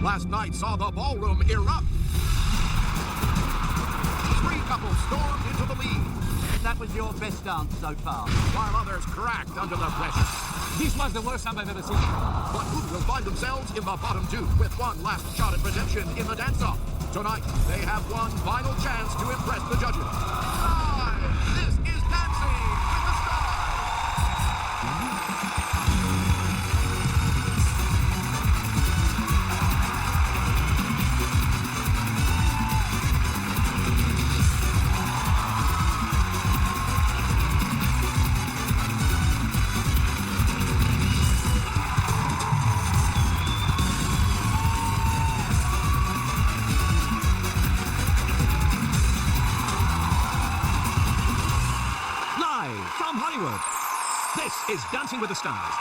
Last night saw the ballroom erupt. 3 couples stormed into the lead. That was your best dance so far. While others cracked under the pressure. This was the worst time I've ever seen. But who will find themselves in the bottom 2 with one last shot at redemption in the dance-off? Tonight, they have one final chance to impress the judges. Live! This is Dancing with the Stars! This is Dancing with the Stars.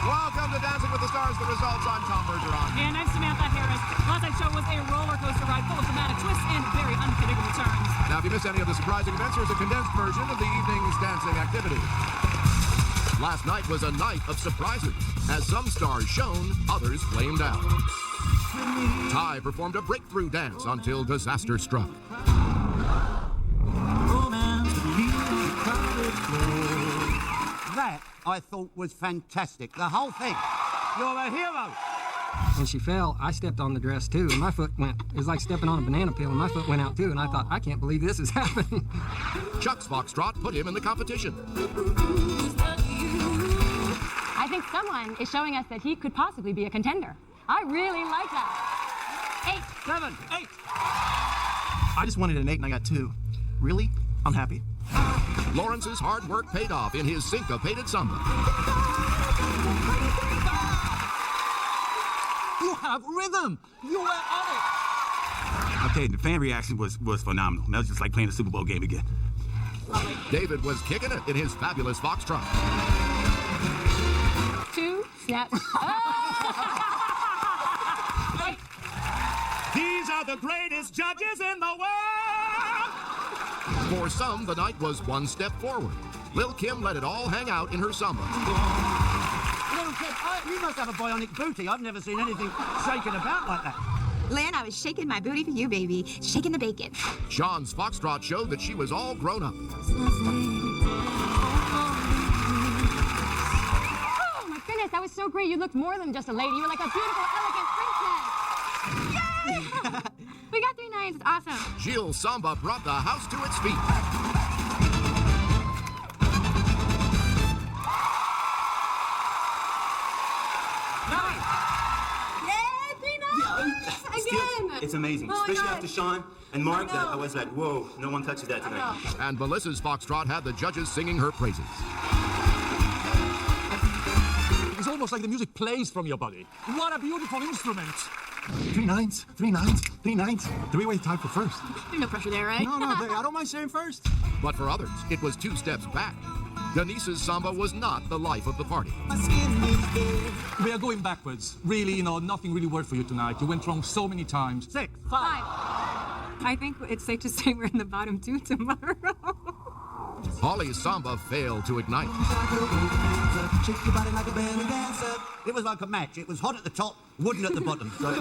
Welcome to Dancing with the Stars. The results, I'm Tom Bergeron. And I'm Samantha Harris. Last night's show was a roller coaster ride full of dramatic twists and very unpredictable turns. Now, if you missed any of the surprising events, here's a condensed version of the evening's dancing activities. Last night was a night of surprises. As some stars shone, others flamed out. Ty performed a breakthrough dance until disaster struck. That, I thought, was fantastic. The whole thing. You're a hero. When she fell, I stepped on the dress, too, and my foot went, it was like stepping on a banana peel, and my foot went out, too, and I thought, I can't believe this is happening. Chuck's Foxtrot put him in the competition. I think someone is showing us that he could possibly be a contender. I really like that. 8, 7, 8. I just wanted an 8 and I got 2. Really? I'm happy. Lawrence's hard work paid off in his syncopated samba. You have rhythm. You were on it. I'll tell you, the fan reaction was phenomenal. That was just like playing a Super Bowl game again. David was kicking it in his fabulous Foxtrot. 2 snaps. These are the greatest judges in the world. For some, the night was one step forward. Lil' Kim let it all hang out in her samba. Little kid, you must have a bionic booty. I've never seen anything shaken about like that. Lynn, I was shaking my booty for you, baby. Shaking the bacon. Sean's Foxtrot showed that she was all grown up. Oh, my goodness, that was so great. You looked more than just a lady. You were like a beautiful, elegant princess. Yay! We got 3 nines. It's awesome. Jill's samba brought the house to its feet. Again! It's amazing, especially after Sean and Mark. I was like, whoa, no one touches that tonight. And Melissa's Foxtrot had the judges singing her praises. It's almost like the music plays from your body. What a beautiful instrument. 3 nines, 3 nines, 3 nines. 3-way tie for first. There's no pressure there, right? No, I don't mind saying first. But for others, it was 2 steps back. Denise's samba was not the life of the party. We are going backwards. Really, nothing really worked for you tonight. You went wrong so many times. 6, 5. I think it's safe to say we're in the bottom 2 tomorrow. Holly's samba failed to ignite. It was like a match. It was hot at the top, wooden at the bottom. So.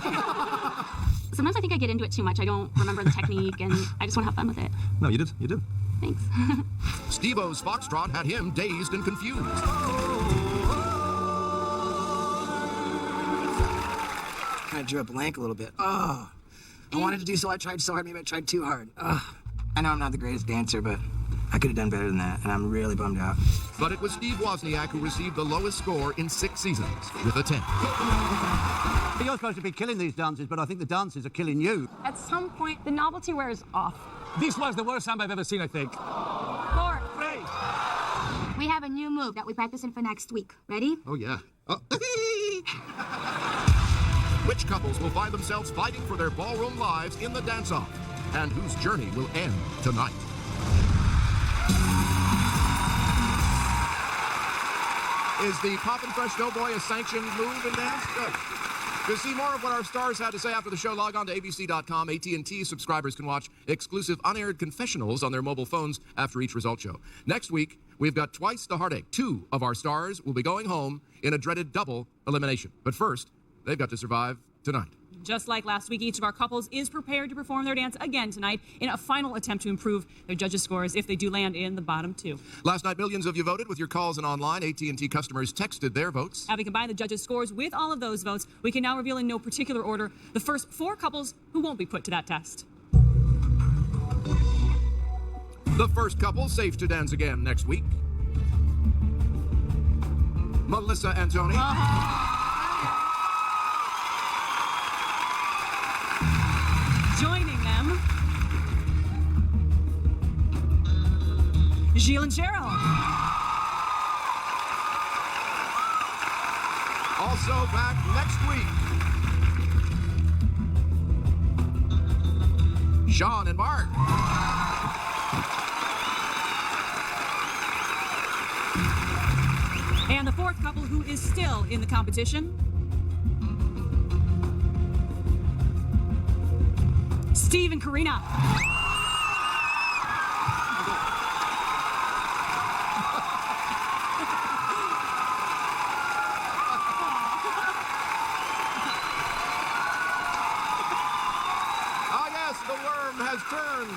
Sometimes I think I get into it too much. I don't remember the technique, and I just want to have fun with it. No, you did. You did. Thanks. Steve-O's Foxtrot had him dazed and confused. Kind of drew a blank a little bit. Oh, I wanted to do so. I tried so hard. Maybe I tried too hard. I know I'm not the greatest dancer, but I could have done better than that, and I'm really bummed out. But it was Steve Wozniak who received the lowest score in 6 seasons, with a 10. You're supposed to be killing these dances, but I think the dances are killing you. At some point, the novelty wears off. This was the worst time I've ever seen, I think. 4, 3. We have a new move that we're practicing for next week. Ready? Oh, yeah. Oh. Which couples will find themselves fighting for their ballroom lives in the dance-off? And whose journey will end tonight? Is the Poppin' Fresh Doughboy a sanctioned move in dance? Good. To see more of what our stars had to say after the show, log on to abc.com. AT&T subscribers can watch exclusive unaired confessionals on their mobile phones after each result show. Next week, we've got twice the heartache. 2 of our stars will be going home in a dreaded double elimination. But first, they've got to survive tonight. Just like last week, each of our couples is prepared to perform their dance again tonight in a final attempt to improve their judges' scores if they do land in the bottom 2. Last night, millions of you voted with your calls and online. AT&T customers texted their votes. Having combined the judges' scores with all of those votes, we can now reveal in no particular order the first 4 couples who won't be put to that test. The first couple safe to dance again next week. Melissa and Tony. Joining them, Gilles and Cheryl. Also back next week, Sean and Mark. And the fourth couple who is still in the competition, Steve and Karina. The worm has turned.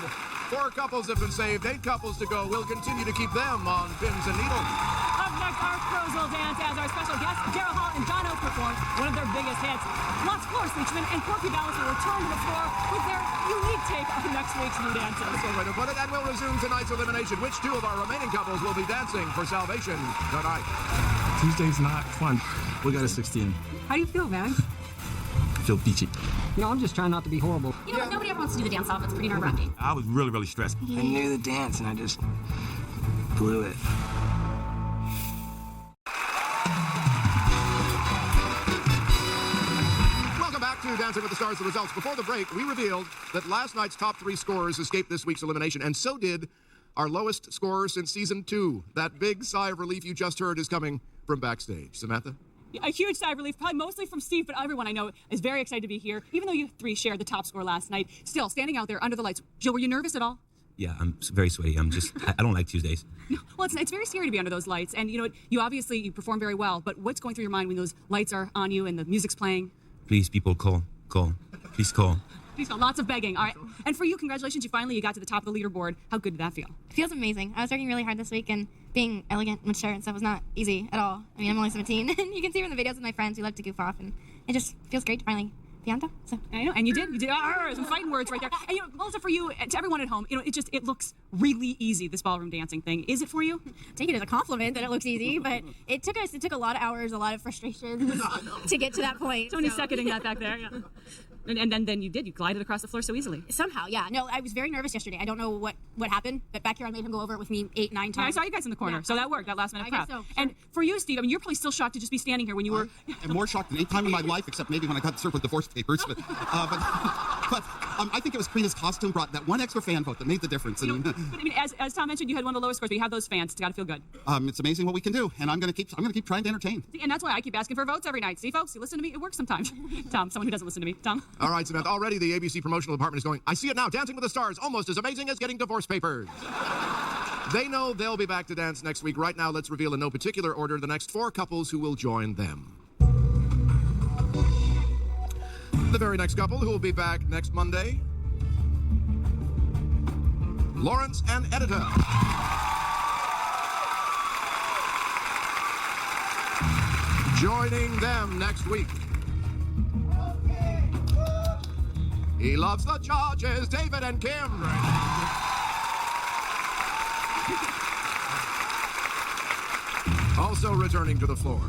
4 couples have been saved, 8 couples to go. We'll continue to keep them on pins and needles. Up next, our pros will dance as our special guests, Daryl Hall and John Oak, perform one of their biggest hits. Plus, Florence Leachman and Corky Ballas will return to the floor with their unique take on next week's new dances. That's one way to put it. And we'll resume tonight's elimination. Which 2 of our remaining couples will be dancing for salvation tonight? Tuesday's not fun. We got a 16. How do you feel, man? I feel peachy. You know, I'm just trying not to be horrible. You know what? Nobody ever wants to do the dance off. It's pretty nerve-wracking. I was really, really stressed. I knew the dance, and I just blew it. Welcome back to Dancing with the Stars. The results. Before the break, we revealed that last night's top 3 scorers escaped this week's elimination, and so did our lowest scorer since season 2. That big sigh of relief you just heard is coming from backstage. Samantha? A huge sigh of relief, probably mostly from Steve, but everyone I know is very excited to be here. Even though you 3 shared the top score last night, still standing out there under the lights. Jill, were you nervous at all? Yeah, I'm very sweaty. I don't like Tuesdays. No. Well, it's very scary to be under those lights. And you know what? You perform very well, but what's going through your mind when those lights are on you and the music's playing? Please, people, call. Please call. Please call. Lots of begging. All right. And for you, congratulations. You got to the top of the leaderboard. How good did that feel? It feels amazing. I was working really hard this week, and being elegant and mature and stuff was not easy at all. I mean, I'm only 17, and you can see from the videos with my friends who love to goof off, and it just feels great to finally be on top. So I know, and you did. Some fighting words right there. And you know, Melissa, for you, to everyone at home, you know, it looks really easy, this ballroom dancing thing. Is it for you? take it as a compliment that it looks easy, but it took a lot of hours, a lot of frustration to get to that point. Somebody's seconding that back there. Yeah. And then you glided across the floor so easily. Somehow, yeah. No, I was very nervous yesterday. I don't know what happened, but back here I made him go over it with me 8, 9 times. Yeah, I saw you guys in the corner, Yeah. So that worked, that last minute I crowd. guess so, sure. And for you, Steve, I mean, you're probably still shocked to just be standing here when you were... I'm more shocked than any time in my life, except maybe when I got served with divorce papers. But I think it was Karina's costume brought that one extra fan vote that made the difference. You know, but I mean, as Tom mentioned, you had one of the lowest scores, but you have those fans. It's got to feel good. It's amazing what we can do, and I'm gonna keep trying to entertain. See, and that's why I keep asking for votes every night. See, folks, you listen to me. It works sometimes. Tom, someone who doesn't listen to me. Tom. All right, Samantha. Already the ABC promotional department is going, I see it now. Dancing with the Stars, almost as amazing as getting divorce papers. They know they'll be back to dance next week. Right now, let's reveal in no particular order the next 4 couples who will join them. The very next couple who will be back next Monday, Lawrence and Edita. Joining them next week, he loves the Georges, David and Kim. Also returning to the floor,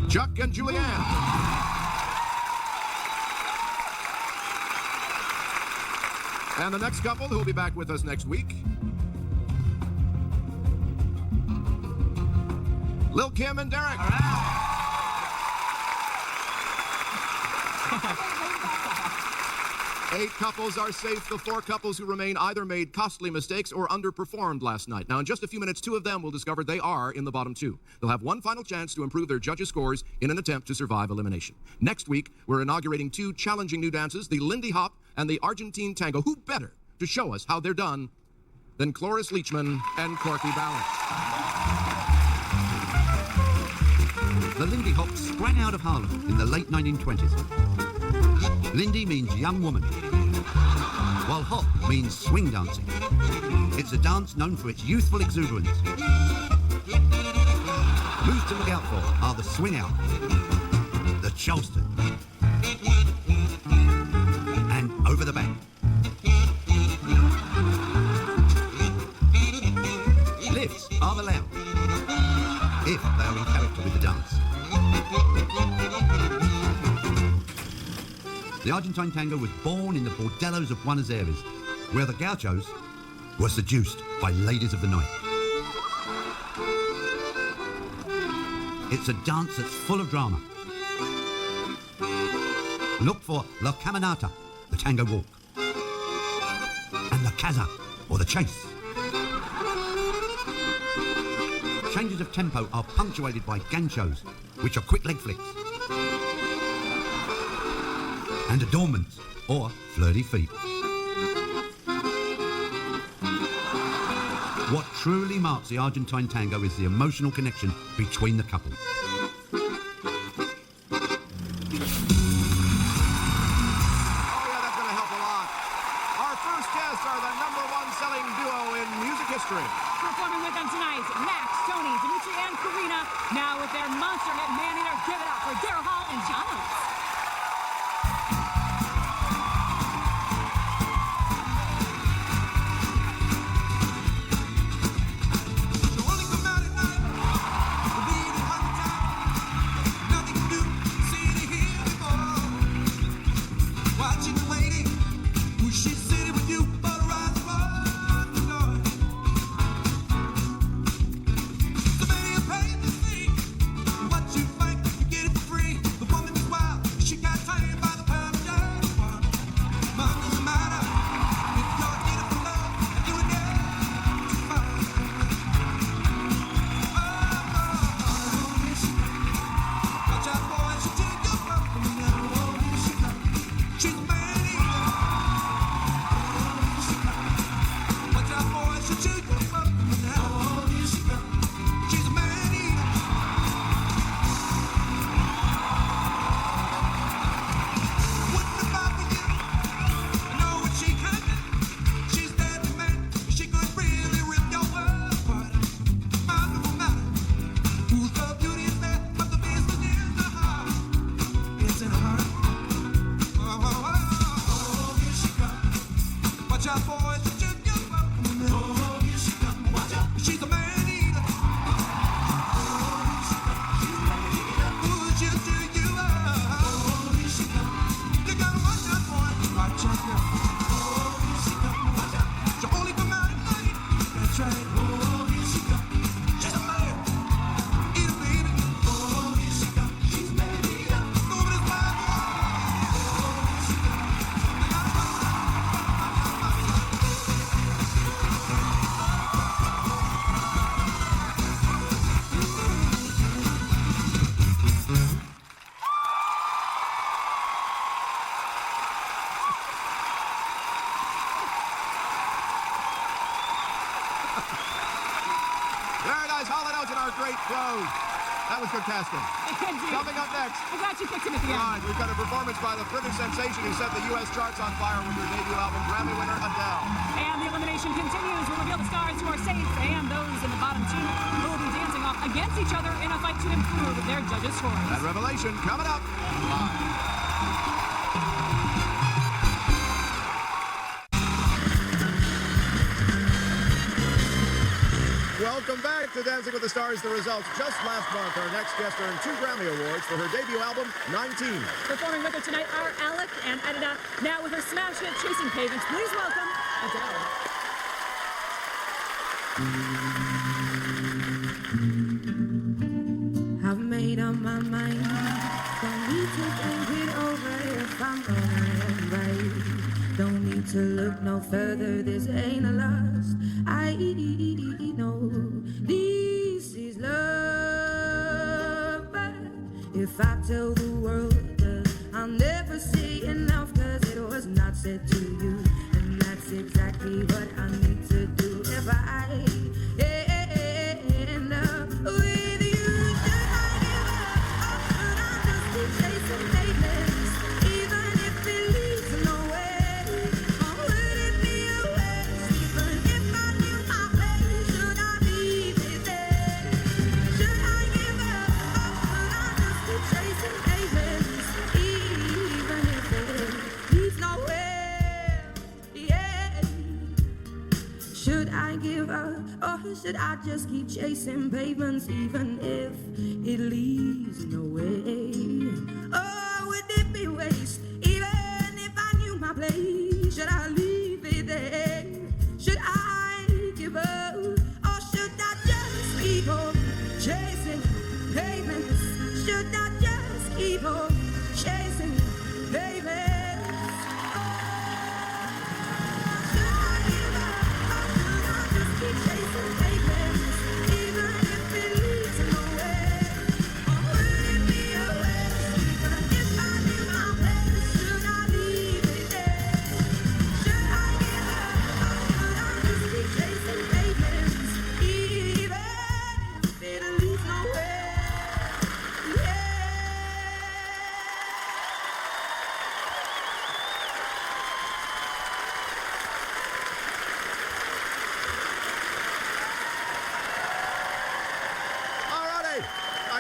Chuck and Julianne. And the next couple who will be back with us next week, Lil' Kim and Derek. All right. 8 couples are safe. The 4 couples who remain either made costly mistakes or underperformed last night. Now, in just a few minutes, 2 of them will discover they are in the bottom 2. They'll have one final chance to improve their judges' scores in an attempt to survive elimination. Next week, we're inaugurating 2 challenging new dances, the Lindy Hop and the Argentine Tango. Who better to show us how they're done than Cloris Leachman and Corky Ballas? The Lindy Hop sprang out of Harlem in the late 1920s. Lindy means young woman, while hop means swing dancing. It's a dance known for its youthful exuberance. Moves to look out for are the swing out, the Charleston, and over the back. Lifts are allowed, if they are in character with the dance. The Argentine tango was born in the bordellos of Buenos Aires, where the gauchos were seduced by ladies of the night. It's a dance that's full of drama. Look for La Caminata, the tango walk, and La Casa, or the chase. Changes of tempo are punctuated by ganchos, which are quick leg flicks, and adornments, or flirty feet. What truly marks the Argentine tango is the emotional connection between the couple. Performing with them tonight, Max, Tony, Dimitri, and Karina. Now with their monster hit Man Eater, give it up for Daryl Hall and John Oates. That was good casting. Coming up next. I'm glad you picked him at the end. Right, we've got a performance by the British sensation who set the U.S. charts on fire with her debut album, Grammy winner Adele. And the elimination continues. We'll reveal the stars who are safe and those in the bottom two who will be dancing off against each other in a fight to improve their judges' scores. That revelation coming up live. Welcome back to Dancing with the Stars. The results just last month. Our next guest earned 2 Grammy Awards for her debut album, 19. Performing with her tonight are Alec and Edita. Now with her smash hit, Chasing Pavements, please welcome Adele. I've made up my mind. Don't need to think it over if I'm going right. Don't need to look no further. This ain't a lust. I know this is love. But if I tell the world that I'll never say enough, 'cause it was not said to you, and that's exactly what I need to do if I end up with you. Should I give up? should I just keep chasing pavements even if it leads nowhere? Oh, would it be waste even if I knew my place? Should I leave it there? Should I give up? Or should I just keep on chasing pavements? Should I just keep on chasing pavements?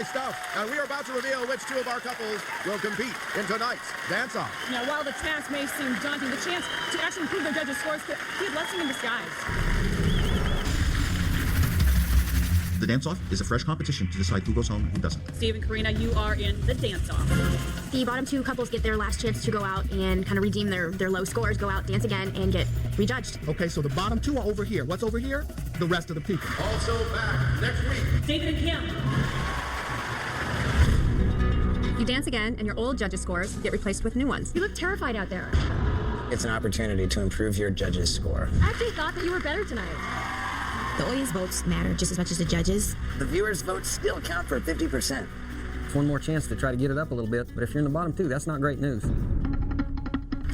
Stuff. And we are about to reveal which two of our couples will compete in tonight's dance-off. Now, while the task may seem daunting, the chance to actually improve their judges' scores could be a blessing in disguise. The dance-off is a fresh competition to decide who goes home and who doesn't. Steve and Karina, you are in the dance-off. The bottom two couples get their last chance to go out and kind of redeem their low scores, go out, dance again, and get rejudged. Okay, so the bottom two are over here. What's over here? The rest of the people. Also back next week. David and Kim. You dance again, and your old judges' scores get replaced with new ones. You look terrified out there. It's an opportunity to improve your judges' score. I actually thought that you were better tonight. The audience votes matter just as much as the judges. The viewers' votes still count for 50%. One more chance to try to get it up a little bit, but if you're in the bottom two, that's not great news.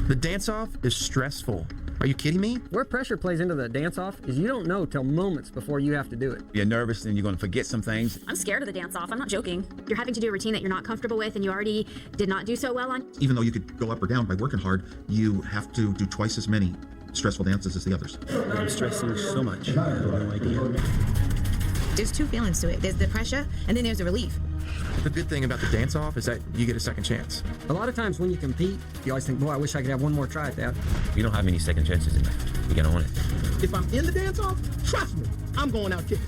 The dance-off is stressful. Are you kidding me? Where pressure plays into the dance-off is you don't know till moments before you have to do it. You're nervous and you're going to forget some things. I'm scared of the dance-off. I'm not joking. You're having to do a routine that you're not comfortable with and you already did not do so well on. Even though you could go up or down by working hard, you have to do twice as many stressful dances as the others. I'm stressing so much. I have no idea. There's two feelings to it. There's the pressure, and then there's the relief. The good thing about the dance-off is that you get a second chance. A lot of times when you compete, you always think, boy, I wish I could have one more try at that. You don't have many second chances in life. You gotta own it. If I'm in the dance-off, trust me, I'm going out kicking.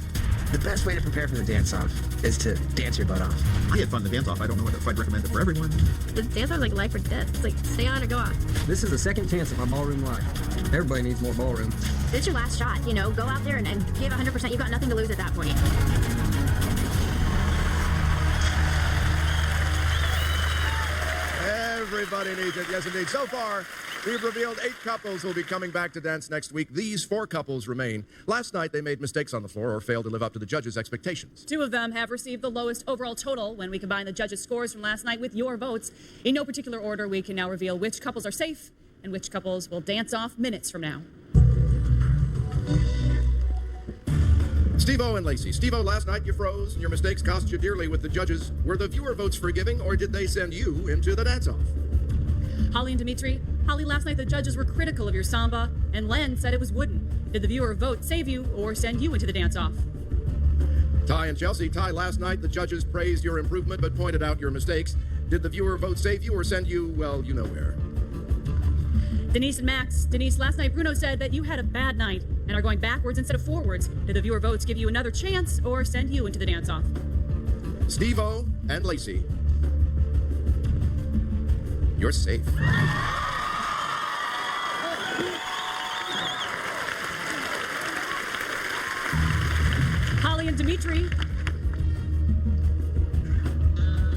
The best way to prepare for the dance-off is to dance your butt off. I had fun in the dance-off. I don't know if I'd recommend it for everyone. The dance-off is like life or death. It's like stay on or go off. This is the second chance of my ballroom life. Everybody needs more ballroom. It's your last shot, you know. Go out there and give 100%. You've got nothing to lose at that point. Everybody needs it. Yes, indeed. So far, we've revealed 8 couples who will be coming back to dance next week. These 4 couples remain. Last night, they made mistakes on the floor or failed to live up to the judges' expectations. 2 of them have received the lowest overall total when we combine the judges' scores from last night with your votes. In no particular order, we can now reveal which couples are safe and which couples will dance off minutes from now. Steve-O and Lacey. Steve-O, last night you froze, and your mistakes cost you dearly with the judges. Were the viewer votes forgiving, or did they send you into the dance-off? Holly and Dimitri. Holly, last night the judges were critical of your samba, and Len said it was wooden. Did the viewer vote save you or send you into the dance-off? Ty and Chelsea. Ty, last night the judges praised your improvement but pointed out your mistakes. Did the viewer vote save you or send you, well, you know where? Denise and Max. Denise, last night Bruno said that you had a bad night and are going backwards instead of forwards. Did the viewer votes give you another chance or send you into the dance-off? Steve-O and Lacey. You're safe. Holly and Dimitri.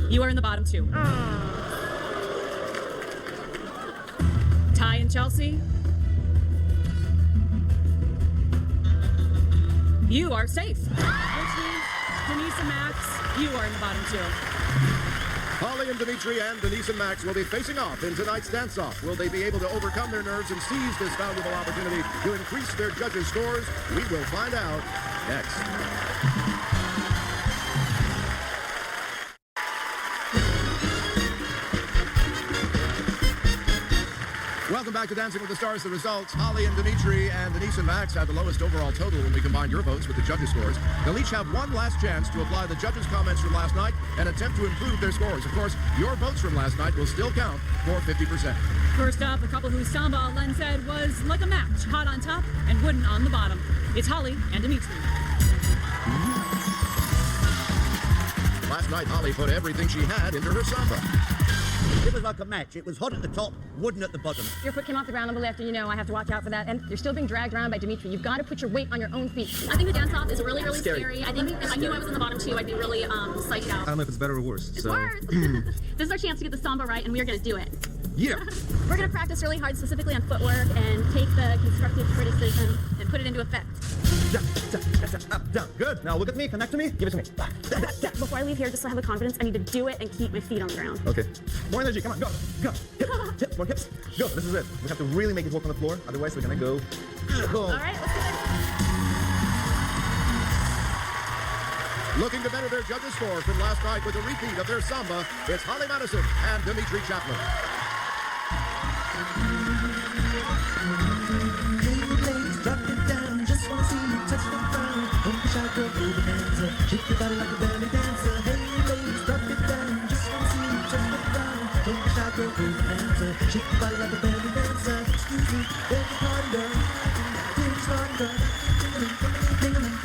You are in the bottom 2. Ty and Chelsea. You are safe. Which means Denise and Max, you are in the bottom 2. Holly and Dimitri and Denise and Max will be facing off in tonight's dance-off. Will they be able to overcome their nerves and seize this valuable opportunity to increase their judges' scores? We will find out next. Welcome back to Dancing with the Stars. The results, Holly and Dimitri and Denise and Max had the lowest overall total when we combine your votes with the judges' scores. They'll each have one last chance to apply the judges' comments from last night and attempt to improve their scores. Of course, your votes from last night will still count for 50%. First up, a couple whose samba, Len said, was like a match, hot on top and wooden on the bottom. It's Holly and Dimitri. night, Holly put everything she had into her samba. It was like a match. It was hot at the top, wooden at the bottom. Your foot came off the ground a little after, I have to watch out for that. And you're still being dragged around by Dimitri. You've got to put your weight on your own feet. I think the dance-off is really, really scary. I think if I knew I was on the bottom two, I'd be really psyched out. I don't know if it's better or worse. It's worse. This is our chance to get the samba right, and we are going to do it. Yeah. We're going to practice really hard, specifically on footwork, and take the constructive criticism and put it into effect. Down. Good. Now look at me. Connect to me. Give it to me. Before I leave here, just so I have the confidence, I need to do it and keep my feet on the ground. Okay. More energy. Come on. Go. Hips. More hips. Go. This is it. We have to really make it work on the floor. Otherwise, we're going to go. All right, let's do it. Looking to better their judges' score from last night with a repeat of their samba, it's Holly Madison and Dimitri Chapman. Drop it down, just wanna see you touch the ground. Don't be shy, girl, go bonanza. Shake your body like a belly dancer. Hey, ladies, drop it down, just wanna see you touch the ground. Don't be shy, girl, go bonanza. Shake your body like a belly dancer. Excuse me, there's a party girl. Here's party girl. Ding-a-ling,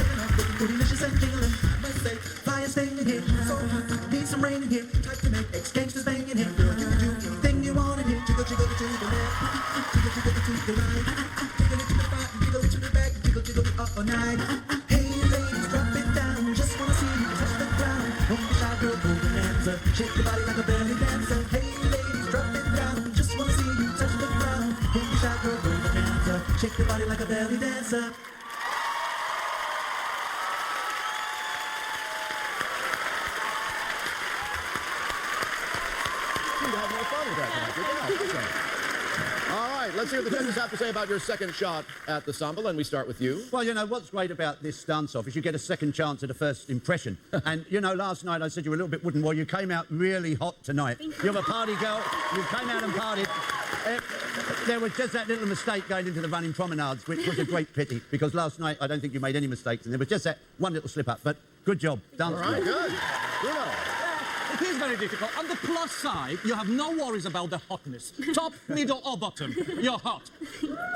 bootylicious and jingling. Must say, fire staying in here, so hot. Need some rain in here. Type to make ex-gangsters bang in here. Girl, you can do anything you want in here. Jiggle, jiggle to the left, jiggle, jiggle to the right. All night. Hey ladies, drop it down. Just wanna see you touch the ground. Don't be shy, girl, go bonanza. Shake your body like a belly dancer. Hey ladies, drop it down. Just wanna see you touch the ground. Don't be shy, girl, go bonanza. Shake your body like a belly dancer. All right, let's hear what the judges have to say about your second shot at the samba, and we start with you. Well, what's great about this dance-off is you get a second chance at a first impression. And, last night I said you were a little bit wooden. Well, you came out really hot tonight. You're a party girl. You came out and partied. There was just that little mistake going into the running promenades, which was a great pity, because last night I don't think you made any mistakes, and there was just that one little slip-up. But good job. Dance. All right, good. Bruno. It is very difficult. On the plus side, you have no worries about the hotness. Top, middle, or bottom. You're hot.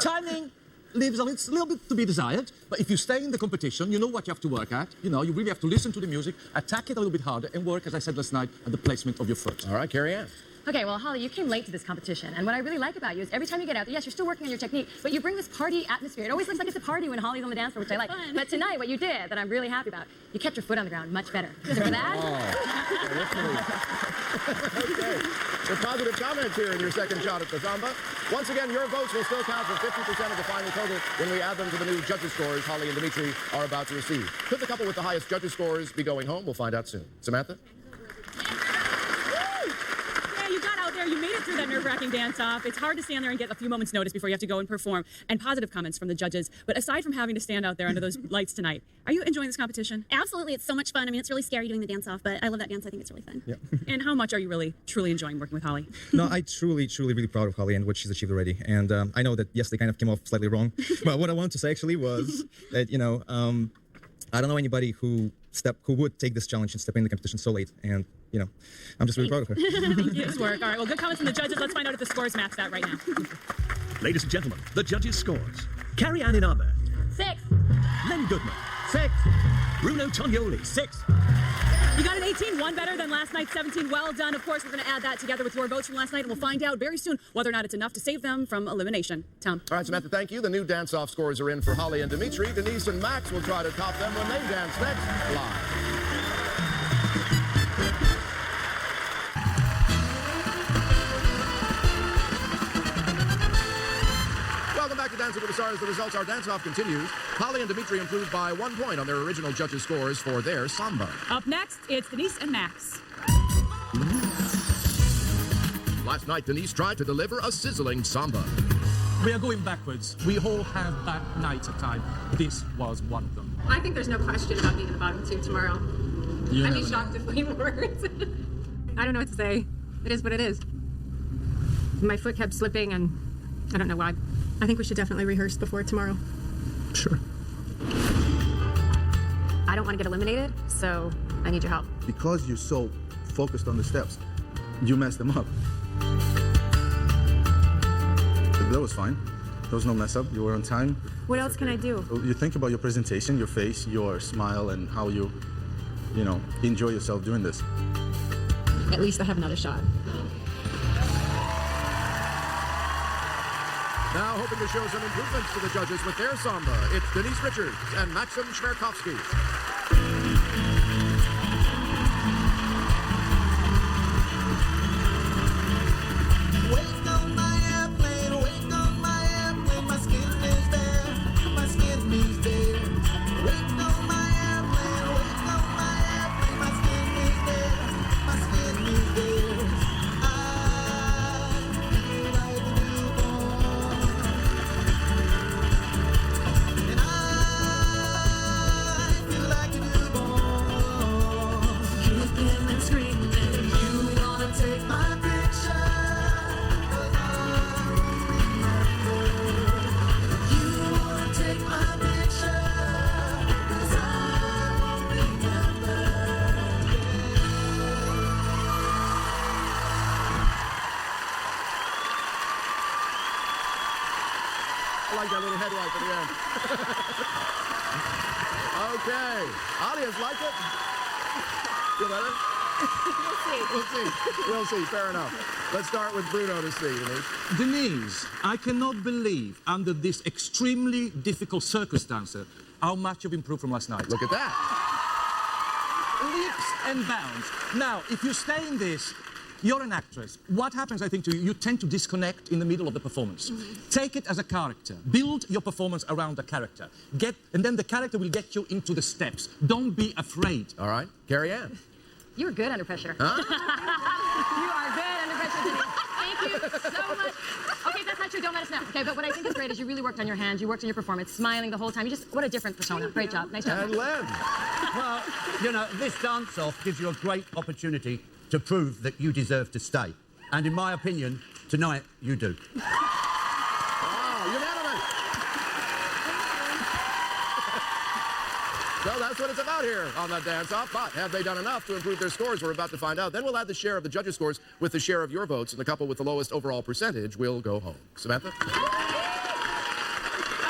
Timing leaves a little bit to be desired, but if you stay in the competition, you know what you have to work at. You really have to listen to the music, attack it a little bit harder, and work, as I said last night, at the placement of your foot. All right, Carrie Ann. Okay, well, Holly, you came late to this competition, and what I really like about you is every time you get out there, yes, you're still working on your technique, but you bring this party atmosphere. It always looks like it's a party when Holly's on the dance floor, which I like. But tonight, what you did, that I'm really happy about, you kept your foot on the ground much better. So for that... Okay. Some positive comments here in your second shot at the samba. Once again, your votes will still count for 50% of the final total when we add them to the new judges' scores Holly and Dimitri are about to receive. Could the couple with the highest judges' scores be going home? We'll find out soon. Samantha? You made it through that nerve-wracking dance-off. It's hard to stand there and get a few moments' notice before you have to go and perform. And positive comments from the judges. But aside from having to stand out there under those lights tonight, are you enjoying this competition? Absolutely. It's so much fun. I mean, it's really scary doing the dance-off, but I love that dance. I think it's really fun. Yeah. And how much are you really, truly enjoying working with Holly? No, I truly, really proud of Holly and what she's achieved already. And I know that, yes, they kind of came off slightly wrong. But what I wanted to say actually was that, I don't know anybody who would take this challenge and step in the competition so late. And, I'm just really proud of her. Thank you. Nice work. All right, well, good comments from the judges. Let's find out if the scores match that right now. Ladies and gentlemen, the judges' scores. Carrie Ann Inabe. 6. Len Goodman. 6. Bruno Tognoli. 6. You got an 18, one better than last night's 17. Well done. Of course, we're going to add that together with your votes from last night, and we'll find out very soon whether or not it's enough to save them from elimination. Tom. All right, Samantha, thank you. The new dance-off scores are in for Holly and Dimitri. Denise and Max will try to top them when they dance next live. Welcome back to Dancing with the Stars. The results, our dance-off continues. Holly and Dimitri improved by 1 point on their original judges' scores for their samba. Up next, it's Denise and Max. Last night, Denise tried to deliver a sizzling samba. We are going backwards. We all have bad nights at times. This was one of them. I think there's no question about being in the bottom 2 tomorrow. I'd be shocked if we weren't. I don't know what to say. It is what it is. My foot kept slipping, and I don't know why. I think we should definitely rehearse before tomorrow. Sure. I don't want to get eliminated, so I need your help. Because you're so focused on the steps, you messed them up. That was fine. There was no mess up. You were on time. What else can I do? You think about your presentation, your face, your smile, and how you enjoy yourself doing this. At least I have another shot. Now hoping to show some improvements to the judges with their samba, it's Denise Richards and Maxim Shmerkovsky. Waiting on my airplane, waiting on my airplane, my skin is there, my skin is there. Waiting on my airplane, waiting on my airplane, my skin is there, my skin is there. I feel like a newborn, and I feel like a newborn, kicking and screaming. You wanna take my picture? Take my picture, 'cause I won't remember. I like that little head wipe at the end. Okay. Audience, like it? Feel better? We'll see. Fair enough. Let's start with Bruno to see, Denise. Denise, I cannot believe, under this extremely difficult circumstance, how much you've improved from last night. Look at that. Leaps and bounds. Now, if you stay in this, you're an actress. What happens, I think, to you, you tend to disconnect in the middle of the performance. Take it as a character. Build your performance around the character. And then the character will get you into the steps. Don't be afraid. All right. Carrie Ann. You were good under pressure. Huh? You are good under pressure, Denise. Thank you so much. Okay, that's not true. Don't let us know. Okay, but what I think is great is you really worked on your hands. You worked on your performance, smiling the whole time. What a different persona. Great job. Nice job. And Len. Well, this dance-off gives you a great opportunity to prove that you deserve to stay. And in my opinion, tonight you do. Oh, unanimous. So that's what it's about here on the dance-off. But have they done enough to improve their scores? We're about to find out. Then we'll add the share of the judges' scores with the share of your votes, and the couple with the lowest overall percentage will go home. Samantha? A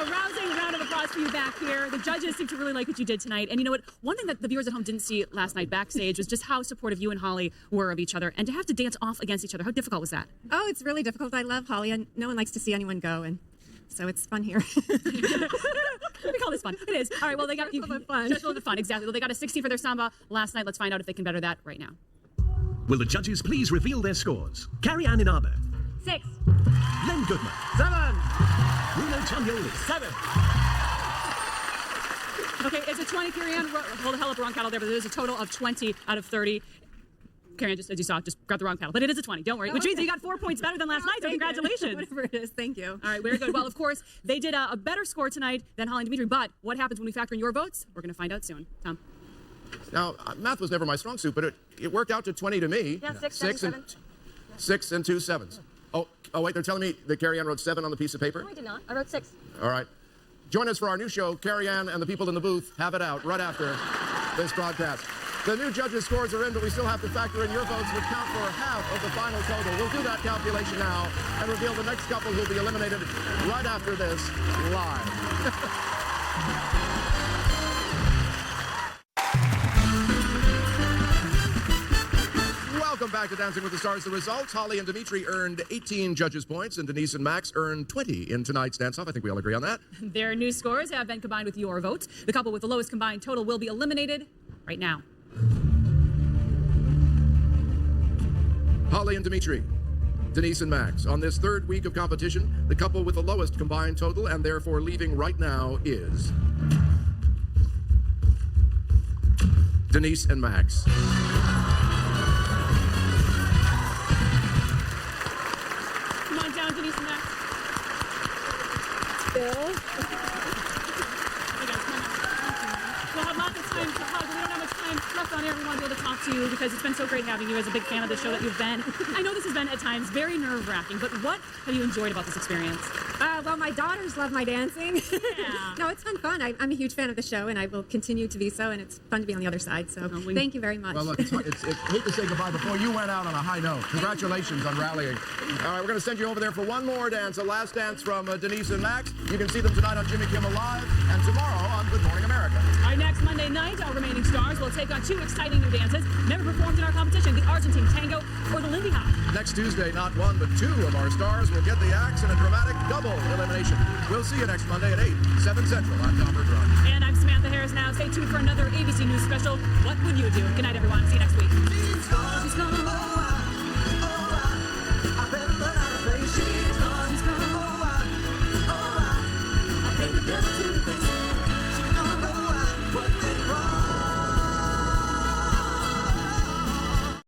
rousing round of applause for you back here. The judges seem to really like what you did tonight. And you know what? One thing that the viewers at home didn't see last night backstage was just how supportive you and Holly were of each other. And to have to dance off against each other, how difficult was that? Oh, it's really difficult. I love Holly, and no one likes to see anyone go, and so it's fun here. We call this fun. It is. All right, well, they got... Just a little bit fun. Just a little bit fun, exactly. Well, they got a 60 for their samba last night. Let's find out if they can better that right now. Will the judges please reveal their scores? Carrie Ann Inaba, 6. Len Goodman, 7. Bruno Tonioli, 7. Okay, it's a 20, Carrie Ann. Hold the hell up, wrong paddle there, but it is a total of 20 out of 30. Carrie Ann, just as you saw, just grabbed the wrong paddle. But it is a 20, don't worry. Which means you got 4 points better than last night, so congratulations. Whatever it is, thank you. All right, very good. Well, of course, they did a better score tonight than Holly and Dimitri, but what happens when we factor in your votes? We're going to find out soon. Tom? Now, math was never my strong suit, but it worked out to 20 to me. Yeah, 6, 7. 6 and 2 7s. Oh, wait, they're telling me that Carrie Ann wrote 7 on the piece of paper? No, I did not. I wrote 6. All right. Join us for our new show, Carrie Ann and the people in the booth have it out right after this broadcast. The new judges' scores are in, but we still have to factor in your votes, which count for half of the final total. We'll do that calculation now and reveal the next couple who'll be eliminated right after this live. Welcome back to Dancing with the Stars. The results, Holly and Dimitri earned 18 judges' points, and Denise and Max earned 20 in tonight's dance-off. I think we all agree on that. Their new scores have been combined with your votes. The couple with the lowest combined total will be eliminated right now. Holly and Dimitri, Denise and Max. On this third week of competition, the couple with the lowest combined total and therefore leaving right now is Denise and Max. Come on down, Denise and Max. Bill? We'll have lots of time to hug, but we don't have much time left on air. We want to be able to talk to you. because it's been so great having you as a big fan of the show that you've been. I know this has been at times very nerve-wracking, but what have you enjoyed about this experience? Well, my daughters love my dancing. Yeah. No, it's been fun. I'm a huge fan of the show, and I will continue to be so, and it's fun to be on the other side. So thank you very much. Well, look, I hate to say goodbye before you went out on a high note. Congratulations on rallying. All right, we're going to send you over there for one more dance, a last dance from Denise and Max. You can see them tonight on Jimmy Kimmel Live and tomorrow on Good Morning America. All right, next Monday night, our remaining stars will take on 2 exciting new dances never performed in our competition, the Argentine Tango or the Lindy Hop. Next Tuesday, not 1 but 2 of our stars will get the axe in a dramatic double elimination. We'll see you next Monday at 8, 7 Central. I'm Tom Bergeron. And I'm Samantha Harris now. Stay tuned for another ABC News special, What Would You Do? Good night, everyone. See you next week.